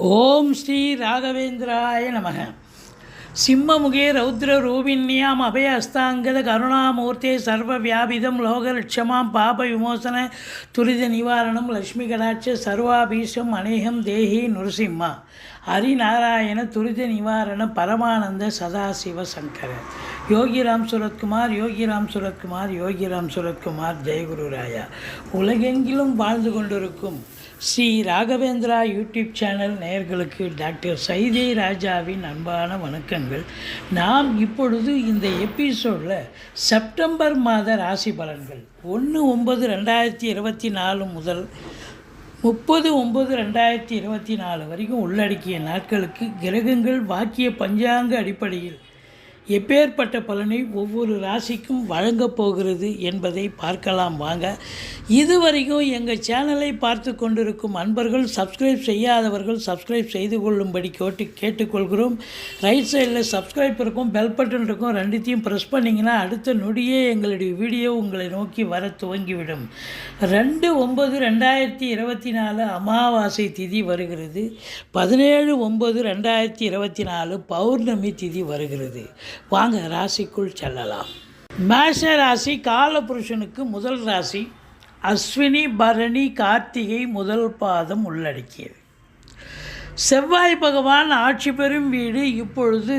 ஓம் ஸ்ரீ ராகவேந்திராய நமக. சிம்மமுகே ரௌத்ர ரூபிண்யாம் அபய அஸ்தாங்கத கருணாமூர்த்தே சர்வ வியாபிதம் லோகலட்சமாம் பாப விமோசன துரித நிவாரணம் லக்ஷ்மி கடாட்ச சர்வாபீஷம் அநேகம் தேஹி நுரசிம்மா ஹரிநாராயண துரித நிவாரண பரமானந்த சதாசிவ சங்கர யோகிராம் சுரத்குமார் யோகிராம் சுரத்குமார் யோகிராம் சுரத்குமார் ஜெயகுரு ராயா. உலகெங்கிலும் வாழ்ந்து கொண்டிருக்கும் ஸ்ரீ ராகவேந்திரா யூடியூப் சேனல் நேயர்களுக்கு டாக்டர் சைதை ராஜாவின் அன்பான வணக்கங்கள். நாம் இப்பொழுது இந்த எபிசோடில் செப்டம்பர் மாத ராசி பலன்கள் 1/9/2024 முதல் 30/9/2024 வரைக்கும் உள்ளடக்கிய நாட்களுக்கு கிரகங்கள் வாக்கிய பஞ்சாங்க அடிப்படையில் எப்பேற்பட்ட பலனை ஒவ்வொரு ராசிக்கும் வழங்கப் போகிறது என்பதை பார்க்கலாம் வாங்க. இதுவரைக்கும் எங்கள் சேனலை பார்த்து கொண்டிருக்கும் அன்பர்கள் சப்ஸ்கிரைப் செய்யாதவர்கள் சப்ஸ்கிரைப் செய்து கொள்ளும்படி கேட்டுக்கொள்கிறோம். ரைட் சைடில் சப்ஸ்கிரைப் இருக்கும், பெல் பட்டன் இருக்கும், ரெண்டுத்தையும் ப்ரெஸ் பண்ணிங்கன்னா அடுத்த நொடியே எங்களுடைய வீடியோ உங்களை நோக்கி வர துவங்கிவிடும். 2/9/2024 அமாவாசை திதி வருகிறது. 17/9/2024 பௌர்ணமி திதி வருகிறது. வாங்க ராசிக்குள் செல்லலாம். மேஷ ராசி காலபுருஷனுக்கு முதல் ராசி. அஸ்வினி பரணி கார்த்திகை முதல் பாதம் உள்ளடக்கியது. செவ்வாய் பகவான் ஆட்சி பெறும் வீடு. இப்பொழுது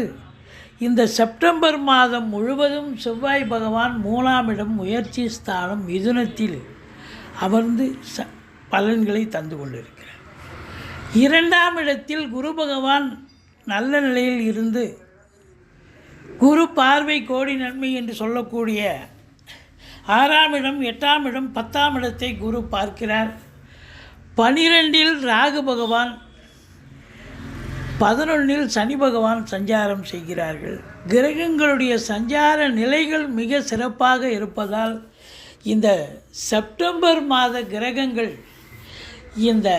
இந்த செப்டம்பர் மாதம் முழுவதும் செவ்வாய் பகவான் 3ஆம் இடம் முயற்சி ஸ்தானம் மிதுனத்தில் அமர்ந்து பலன்களை தந்து கொண்டிருக்கிறார். 2ஆம் இடத்தில் குரு பகவான் நல்ல நிலையில் இருந்து குரு பார்வை கோடி நன்மை என்று சொல்லக்கூடிய 6ஆம் இடம் 8ஆம் இடம் 10ஆம் இடத்தை குரு பார்க்கிறார். 12இல் ராகு பகவான் 11இல் சனி பகவான் சஞ்சாரம் செய்கிறார்கள். கிரகங்களுடைய சஞ்சார நிலைகள் மிக சிறப்பாக இருப்பதால் இந்த செப்டம்பர் மாத கிரகங்கள் இந்த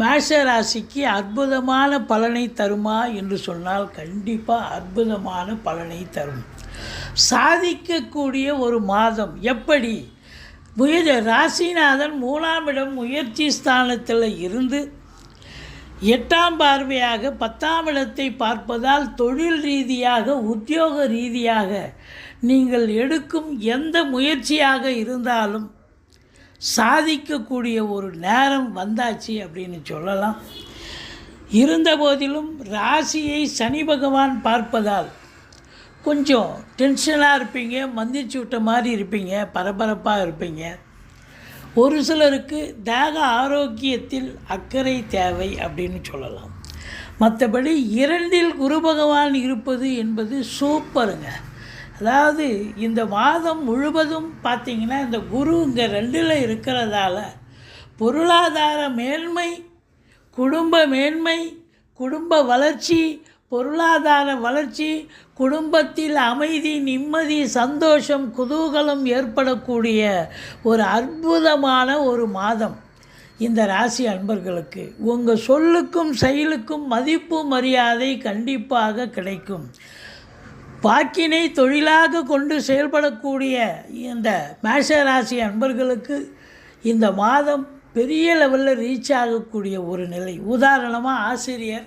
மேஷ ராசிக்கு அற்புதமான பலனை தருமா என்று சொன்னால் கண்டிப்பாக அற்புதமான பலனை தரும். சாதிக்கக்கூடிய ஒரு மாதம். எப்படி? ராசிநாதன் 3ஆம் இடம் முயற்சி ஸ்தானத்தில் இருந்து 8ஆம் பார்வையாக 10ஆம் இடத்தை பார்ப்பதால் தொழில் ரீதியாக உத்தியோக ரீதியாக நீங்கள் எடுக்கும் எந்த முயற்சியாக இருந்தாலும் சாதிக்கக்கூடிய ஒரு நேரம் வந்தாச்சு அப்படின்னு சொல்லலாம். இருந்தபோதிலும் ராசியை சனி பகவான் பார்ப்பதால் கொஞ்சம் டென்ஷனாக இருப்பீங்க, மந்திரிச்சு விட்ட மாதிரி இருப்பீங்க, பரபரப்பாக இருப்பீங்க. ஒரு சிலருக்கு தேக ஆரோக்கியத்தில் அக்கறை தேவை அப்படின்னு சொல்லலாம். மற்றபடி 2இல் குரு பகவான் இருப்பது என்பது சூப்பருங்க. அதாவது இந்த மாதம் முழுவதும் பார்த்திங்கன்னா இந்த குரு இங்கே 2இல் இருக்கிறதால பொருளாதார மேன்மை, குடும்ப மேன்மை, குடும்ப வளர்ச்சி, பொருளாதார வளர்ச்சி, குடும்பத்தில் அமைதி, நிம்மதி, சந்தோஷம், குதூகலம் ஏற்படக்கூடிய ஒரு அற்புதமான ஒரு மாதம் இந்த ராசி அன்பர்களுக்கு. உங்கள் சொல்லுக்கும் செயலுக்கும் மதிப்பு மரியாதை கண்டிப்பாக கிடைக்கும். வாக்கினை தொழிலாக கொண்டு செயல்படக்கூடிய இந்த மேஷ ராசி அன்பர்களுக்கு இந்த மாதம் பெரிய லெவலில் ரீச் ஆகக்கூடிய ஒரு நிலை. உதாரணமாக ஆசிரியர்,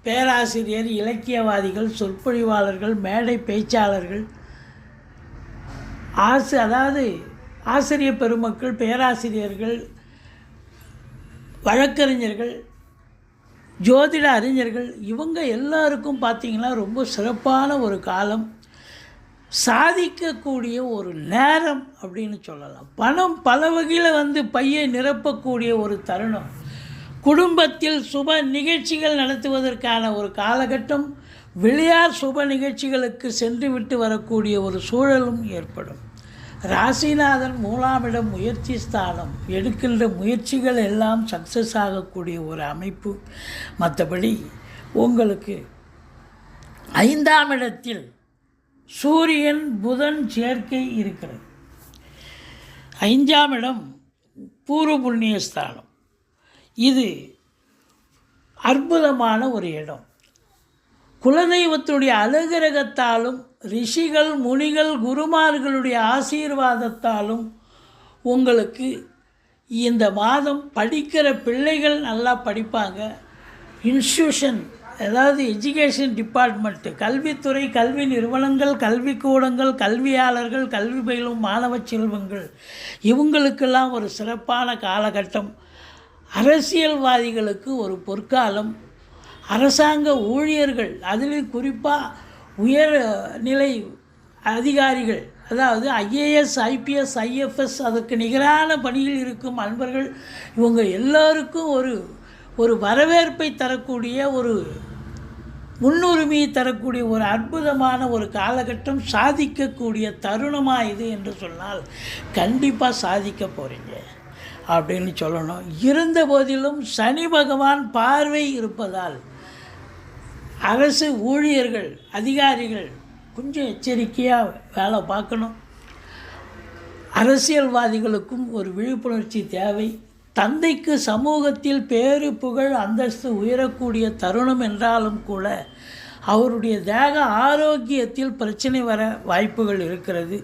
பேராசிரியர், இலக்கியவாதிகள், சொற்பொழிவாளர்கள், மேடை பேச்சாளர்கள், அதாவது ஆசிரியர் பெருமக்கள், பேராசிரியர்கள், வழக்கறிஞர்கள், ஜோதிட அறிஞர்கள், இவங்க எல்லாருக்கும் பார்த்திங்கன்னா ரொம்ப சிறப்பான ஒரு காலம். சாதிக்கக்கூடிய ஒரு நேரம் அப்படின்னு சொல்லலாம். பணம் பல வகையில் பையை நிரப்பக்கூடிய ஒரு தருணம். குடும்பத்தில் சுப நிகழ்ச்சிகள் நடத்துவதற்கான ஒரு காலகட்டம். விளையார் சுப நிகழ்ச்சிகளுக்கு சென்று விட்டு வரக்கூடிய ஒரு சூழலும் ஏற்படும். ராசிநாதன் 3ஆம் இடம் முயற்சி ஸ்தானம். எடுக்கின்ற முயற்சிகள் எல்லாம் சக்ஸஸ் ஆகக்கூடிய ஒரு அமைப்பு. மற்றபடி உங்களுக்கு 5ஆம் இடத்தில் சூரியன் புதன் சேர்க்கை இருக்கிறது. 5ஆம் இடம் பூர்வ புண்ணிய ஸ்தானம். இது அற்புதமான ஒரு இடம். குலதெய்வத்துடைய அனுகிரகத்தாலும் ரிஷிகள், முனிகள், குருமார்களுடைய ஆசீர்வாதத்தாலும் உங்களுக்கு இந்த மாதம் படிக்கிற பிள்ளைகள் நல்லா படிப்பாங்க. இன்ஸ்டியூஷன், அதாவது எஜுகேஷன் டிபார்ட்மெண்ட்டு, கல்வித்துறை, கல்வி நிறுவனங்கள், கல்விக்கூடங்கள், கல்வியாளர்கள், கல்வி பயிலும் மாணவ செல்வங்கள், இவங்களுக்கெல்லாம் ஒரு சிறப்பான காலகட்டம். அரசியல்வாதிகளுக்கு ஒரு பொற்காலம். அரசாங்க ஊழியர்கள், அதிலும் குறிப்பாக உயர் நிலை அதிகாரிகள், அதாவது ஐஏஎஸ், ஐபிஎஸ், ஐஎஃப்எஸ், அதற்கு நிகரான பணியில் இருக்கும் அன்பர்கள், இவங்க எல்லோருக்கும் ஒரு வரவேற்பை தரக்கூடிய, ஒரு முன்னுரிமையை தரக்கூடிய ஒரு அற்புதமான ஒரு காலகட்டம், சாதிக்கக்கூடிய தருணமாக இது என்று சொன்னால் கண்டிப்பாக சாதிக்க போகிறீங்க அப்படின்னு சொல்லணும். இருந்த போதிலும் சனி பகவான் பார்வை இருப்பதால் அரசு ஊழியர்கள், அதிகாரிகள் கொஞ்சம் எச்சரிக்கையாக வேலை பார்க்கணும். அரசியல்வாதிகளுக்கும் ஒரு விழிப்புணர்ச்சி தேவை. தந்தைக்கு சமூகத்தில் பேரு புகழ் அந்தஸ்து உயரக்கூடிய தருணம் என்றாலும் கூட அவருடைய தேக ஆரோக்கியத்தில் பிரச்சனை வர வாய்ப்புகள் இருக்கிறது.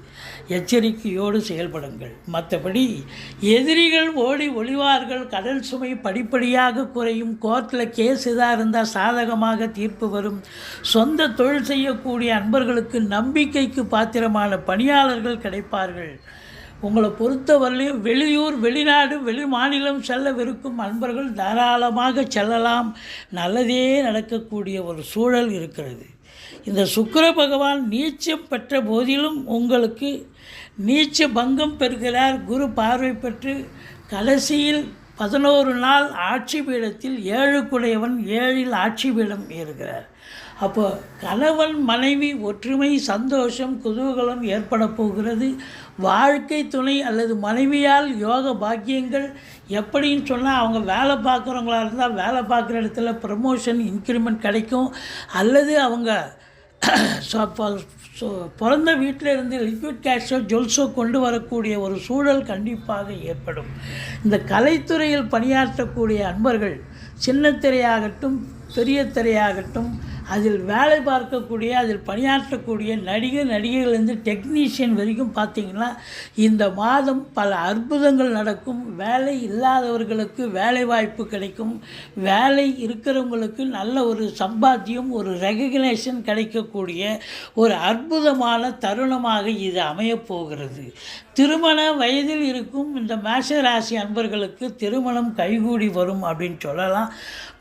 எச்சரிக்கையோடு செயல்படுங்கள். மற்றபடி எதிரிகள் ஓடி ஒளிவார்கள். கடல் சுமை படிப்படியாக குறையும். கோர்ட்டில் கேஸ் இதாக இருந்தால் சாதகமாக தீர்ப்பு வரும். சொந்த தொழில் செய்யக்கூடிய அன்பர்களுக்கு நம்பிக்கைக்கு பாத்திரமான பணியாளர்கள் கிடைப்பார்கள். உங்களை பொறுத்தவரையிலும் வெளியூர், வெளிநாடு, வெளி மாநிலம் செல்லவிருக்கும் அன்பர்கள் தாராளமாக செல்லலாம். நல்லதே நடக்கக்கூடிய ஒரு சூழல் இருக்கிறது. இந்த சுக்கிர பகவான் நீச்சம் பெற்ற போதிலும் உங்களுக்கு நீச்ச பங்கம் பெறுகிறார். குரு பார்வை பெற்று கடைசியில் 11 நாள் ஆட்சி பீடத்தில் 7 7 ஆட்சி பீடம் ஏறுகிறார். அப்போ கணவன் மனைவி ஒற்றுமை, சந்தோஷம், குதூகலம் ஏற்பட போகிறது. வாழ்க்கை துணை அல்லது மனைவியால் யோக பாக்கியங்கள். எப்படின்னு சொன்னால், அவங்க வேலை பார்க்குறவங்களா இருந்தால் வேலை பார்க்குற இடத்துல ப்ரமோஷன், இன்க்ரிமெண்ட் கிடைக்கும். அல்லது அவங்க பிறந்த வீட்டில் இருந்து லிக்விட் கேஷோ ஜுவல்ஸோ கொண்டு வரக்கூடிய ஒரு சூழல் கண்டிப்பாக ஏற்படும். இந்த கலைத்துறையில் பணியாற்றக்கூடிய அன்பர்கள், சின்ன திரையாகட்டும் பெரிய திரையாகட்டும், அதில் வேலை பார்க்கக்கூடிய, அதில் பணியாற்றக்கூடிய நடிகைகள்லேருந்து டெக்னீஷியன் வரைக்கும் பார்த்திங்கன்னா இந்த மாதம் பல அற்புதங்கள் நடக்கும். வேலை இல்லாதவர்களுக்கு வேலை வாய்ப்பு கிடைக்கும். வேலை இருக்கிறவங்களுக்கு நல்ல ஒரு சம்பாத்தியம், ஒரு ரெகக்னேஷன் கிடைக்கக்கூடிய ஒரு அற்புதமான தருணமாக இது அமையப்போகிறது. திருமண வயதில் இருக்கும் இந்த மேஷ ராசி அன்பர்களுக்கு திருமணம் கைகூடி வரும் அப்படின்னு சொல்லலாம்.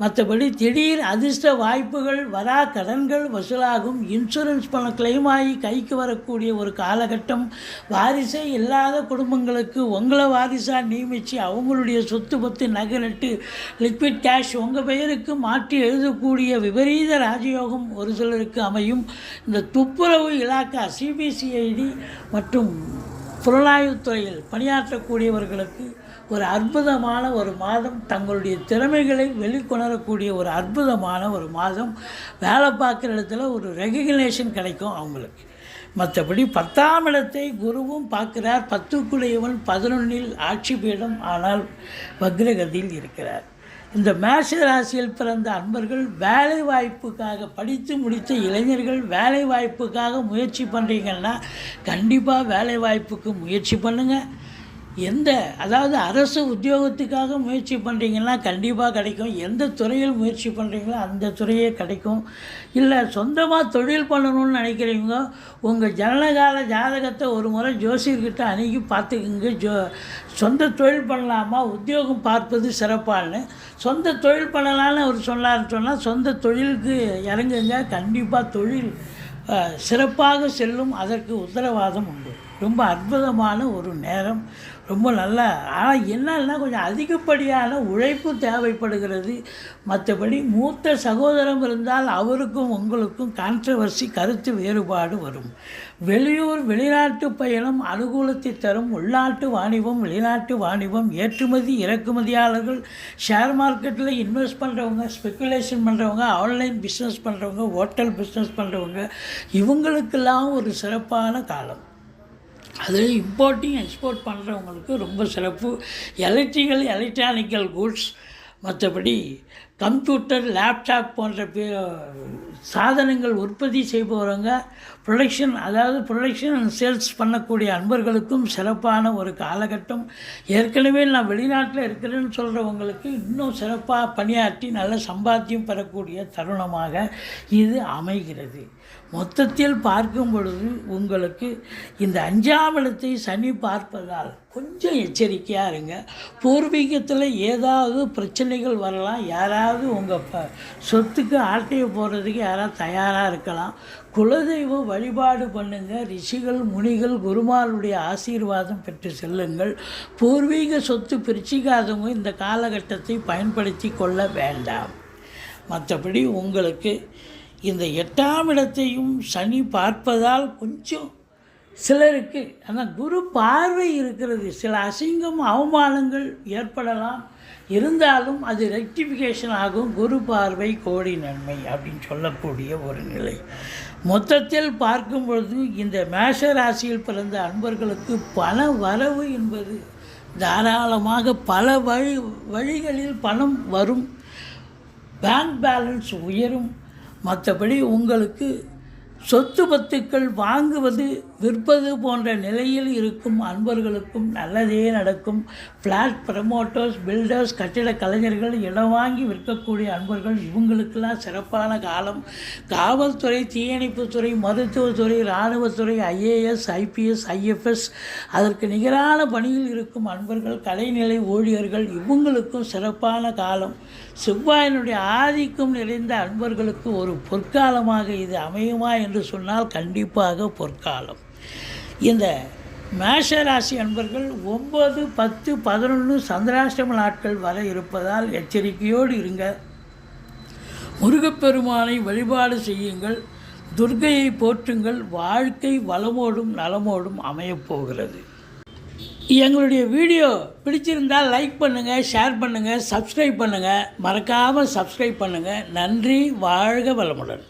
மற்றபடி திடீர் அதிர்ஷ்ட வாய்ப்புகள், வரா கடன்கள் வசூலாகும். இன்சூரன்ஸ் பணம் கிளைம் ஆகி கைக்கு வரக்கூடிய ஒரு காலகட்டம். வாரிசே இல்லாத குடும்பங்களுக்கு உங்களை வாரிசாக நியமித்து அவங்களுடைய சொத்து பத்து நகை நட்டு லிக்விட் கேஷ் உங்கள் பெயருக்கு மாற்றி எழுதக்கூடிய விபரீத ராஜயோகம் ஒரு சிலருக்கு அமையும். இந்த துப்புரவு இலாக்கா, சிபிசிஐடி மற்றும் புலனாய்வுத்துறையில் பணியாற்றக்கூடியவர்களுக்கு ஒரு அற்புதமான ஒரு மாதம். தங்களுடைய திறமைகளை வெளிக்கொணரக்கூடிய ஒரு அற்புதமான ஒரு மாதம். வேலை பார்க்குற இடத்துல ஒரு ரெகக்னேஷன் கிடைக்கும் அவங்களுக்கு. மற்றபடி 10ஆம் இடத்தை குருவும் பார்க்கிறார். 10க்குடையவன் 11இல் ஆட்சி பீடம், ஆனால் வக்ரகதியில் இருக்கிறார். இந்த மேஷ ராசியில் பிறந்த அன்பர்கள் வேலை வாய்ப்புக்காக, படித்து முடித்த இளைஞர்கள் வேலை வாய்ப்புக்காக முயற்சி பண்ணுறீங்கன்னா கண்டிப்பாக வேலை வாய்ப்புக்கு முயற்சி பண்ணுங்கள். அதாவது அரசு உத்தியோகத்துக்காக முயற்சி பண்ணுறீங்கன்னா கண்டிப்பாக கிடைக்கும். எந்த துறையில் முயற்சி பண்ணுறீங்களோ அந்த துறையே கிடைக்கும். இல்லை சொந்தமாக தொழில் பண்ணணும்னு நினைக்கிறீங்க, உங்கள் ஜனனகால ஜாதகத்தை ஒரு முறை ஜோசியர்கிட்ட அணுகி பார்த்துக்குங்க. சொந்த தொழில் பண்ணலாமா, உத்தியோகம் பார்ப்பது சிறப்பானு. சொந்த தொழில் பண்ணலான்னு அவர் சொன்னார். சொந்த தொழிலுக்கு இறங்குங்க. கண்டிப்பாக தொழில் சிறப்பாக செல்லும். அதற்கு உத்தரவாதம் உண்டு. ரொம்ப அற்புதமான ஒரு நேரம். ரொம்ப நல்லா. ஆனால் என்னன்னா கொஞ்சம் அதிகப்படியான உழைப்பு தேவைப்படுகிறது. மற்றபடி மூத்த சகோதரம் இருந்தால் அவருக்கும் உங்களுக்கும் கான்ட்ரவர்சி, கருத்து வேறுபாடு வரும். வெளியூர் வெளிநாட்டு பயணம் அனுகூலத்தை தரும். உள்நாட்டு வாணிபம், வெளிநாட்டு வாணிபம், ஏற்றுமதி இறக்குமதியாளர்கள், ஷேர் மார்க்கெட்டில் இன்வெஸ்ட் பண்ணுறவங்க, ஸ்பெக்குலேஷன் பண்ணுறவங்க, ஆன்லைன் பிஸ்னஸ் பண்ணுறவங்க, ஹோட்டல் பிஸ்னஸ் பண்ணுறவங்க, இவங்களுக்கெல்லாம் ஒரு சிறப்பான காலம். அதில் இம்போர்ட்டிங் எக்ஸ்போர்ட் பண்ணுறவங்களுக்கு ரொம்ப சிறப்பு. எலக்ட்ரானிக்கல் கூட்ஸ், மற்றபடி கம்ப்யூட்டர், லேப்டாப் போன்ற சாதனங்கள் உற்பத்தி செய்பவங்க, ப்ரொடக்ஷன் அண்ட் சேல்ஸ் பண்ணக்கூடிய அன்பர்களுக்கும் சிறப்பான ஒரு காலகட்டம். ஏற்கனவே நான் வெளிநாட்டில் இருக்கிறேன்னு சொல்கிறவங்களுக்கு இன்னும் சிறப்பாக பணியாற்றி நல்ல சம்பாத்தியம் பெறக்கூடிய தருணமாக இது அமைகிறது. மொத்தத்தில் பார்க்கும் பொழுது உங்களுக்கு இந்த 5ஆம் இடத்தை சனி பார்ப்பதால் கொஞ்சம் எச்சரிக்கையாக இருங்க. பூர்வீகத்தில் ஏதாவது பிரச்சனைகள் வரலாம். யாராவது உங்கள் சொத்துக்கு ஆட்டையை போடுறதுக்கு யாராவது தயாராக இருக்கலாம். குலதெய்வ வழிபாடு பண்ணுங்கள். ரிஷிகள், முனிகள், குருமாருடைய ஆசீர்வாதம் பெற்று செல்லுங்கள். பூர்வீக சொத்து பிரிச்சிக்காதவங்க இந்த காலகட்டத்தை பயன்படுத்தி கொள்ள வேண்டாம். மற்றபடி உங்களுக்கு இந்த 8ஆம் இடத்தையும் சனி பார்ப்பதால் கொஞ்சம் சிலருக்கு, ஆனால் குரு பார்வை இருக்கிறது, சில அசிங்கம் அவமானங்கள் ஏற்படலாம். இருந்தாலும் அது ரெக்டிஃபிகேஷன் ஆகும். குரு பார்வை கோடி நன்மை அப்படின்னு சொல்லக்கூடிய ஒரு நிலை. மொத்தத்தில் பார்க்கும் பொழுது இந்த மேஷ ராசியில் பிறந்த அன்பர்களுக்கு பண வரவு என்பது தாராளமாக பல வழிகளில் பணம் வரும். பேங்க் பேலன்ஸ் உயரும். மற்றபடி உங்களுக்கு சொத்து பத்துக்கள் வாங்குவது, விற்பது போன்ற நிலையில் இருக்கும் அன்பர்களுக்கும் நல்லதே நடக்கும். ஃப்ளாட் ப்ரமோட்டர்ஸ், பில்டர்ஸ், கட்டிட கலைஞர்கள், இடம் வாங்கி விற்கக்கூடிய அன்பர்கள், இவங்களுக்கெல்லாம் சிறப்பான காலம். காவல்துறை, தீயணைப்புத்துறை, மருத்துவத்துறை, இராணுவத்துறை, IAS, IPS, IFS அதற்கு நிகரான பணியில் இருக்கும் அன்பர்கள், கலைநிலை ஊழியர்கள், இவங்களுக்கும் சிறப்பான காலம். செவ்வாயினுடைய ஆதிக்கம் நிறைந்த அன்பர்களுக்கு ஒரு பொற்காலமாக இது அமையுமா என்று சொன்னால் கண்டிப்பாக பொற்காலம். இந்த மேஷராசி அன்பர்கள் 9, 10, 11 சந்திராஷ்டம நாட்கள் வர இருப்பதால் எச்சரிக்கையோடு இருங்க. முருகப்பெருமானை வழிபாடு செய்யுங்கள். துர்க்கையை போற்றுங்கள். வாழ்க்கை வளமோடும் நலமோடும் அமையப்போகிறது. எங்களுடைய வீடியோ பிடிச்சிருந்தால் லைக் பண்ணுங்கள், ஷேர் பண்ணுங்கள், சப்ஸ்கிரைப் பண்ணுங்கள். மறக்காமல் சப்ஸ்கிரைப் பண்ணுங்கள். நன்றி. வாழ்க வளமுடன்.